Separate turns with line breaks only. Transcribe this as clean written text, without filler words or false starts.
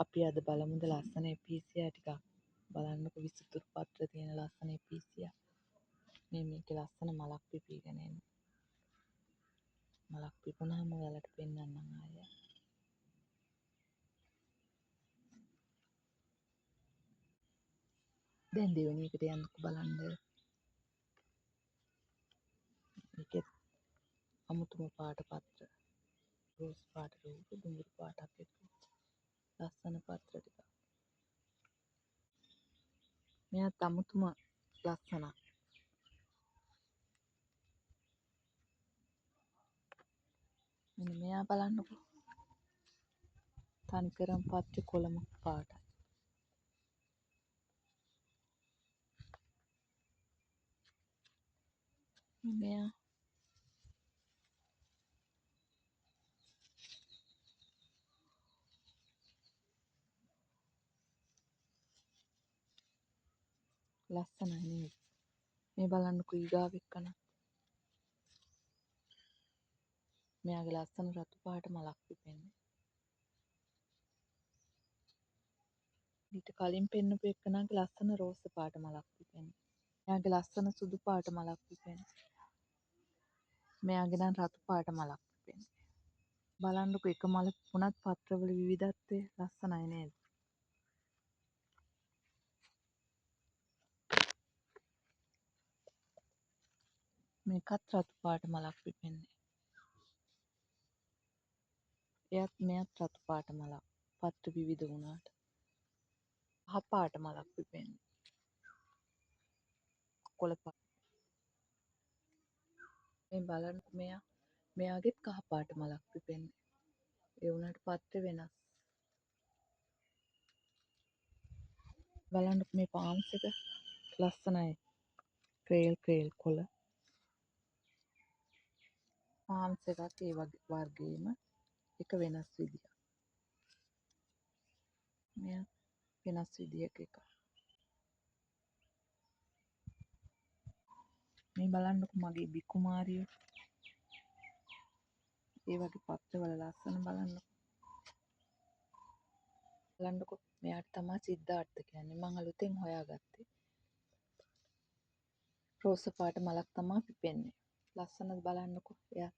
අපි අද බලමුද ලස්සන එපීසියා ටිකක්. බලන්නකො විසිතුරු පත්‍ර තියෙන ලස්සන එපීසියා. මේකේ ලස්සන මලක් පිපීගෙන එන්නේ. මලක් පිපුණාම ඔයාලට පෙන්වන්නම් ආයෙ. දැන් දෙවෙනි එකට යන්නකො බලන්න. මේකේ අමුතුම පාට පත්‍ර. රෝස් පාට රූප දුඹුරු පාටක් එක්ක ලස්සන පත්‍ර ටිකක්. මෙයාත් අමුතුම ලස්සනක්. මෙන්න මෙයා බලන්නකො. තනිකරම පත්‍ර කොළම පාටයි. මෙයා ලස්සනයි නේද? මේ බලන්නකො ඊගාව එක්කන. මෙයාගේ ලස්සන රතු පාට මලක් පිපෙන්නේ. ඊට කලින් පෙන්නපු එක්කනගේ ලස්සන රෝස පාට මලක් පිපෙන්නේ. මෙයාගේ ලස්සන සුදු පාට මලක් පිපෙන්නේ. මෙයාගේ නම් රතු පාට මලක් පිපෙන්නේ. බලන්නකො එක මල වුණත් පත්‍රවල විවිධත්වය ලස්සනයි නේද? මේකත් රතු පාට මලක් පිපෙන්නේ. මෙයත් රතු පාට මලක්. පත්‍ර විවිධ වුණාට. කහ පාට මලක් පිපෙන්නේ. කොළ පාට. මේ බලන්නකො මෙයාගෙත් කහ පාට මලක් පිපෙන්නේ. ඒ වුණාට පත්‍ර වෙනස්. බලන්නකො මේ පාන්ස් එක ලස්සනයි. ක්‍රේල් කොළ. පාන්ස් එකත් ඒ වගේ වර්ගයේම එක වෙනස් විදියක්. මෙයා වෙනස් විදියක එකක්. මේ බලන්නකො මගේ බිකුමාරියෝ. ඒ වගේ පත්‍රවල ලස්සන බලන්නකො මෙයාට තමයි සිද්ධාර්ථ කියන්නේ. මං අලුතෙන් හොයාගත්තේ. රෝස පාට මලක් තමයි පිපෙන්නේ. ලස්සනද බලන්නකො එයා.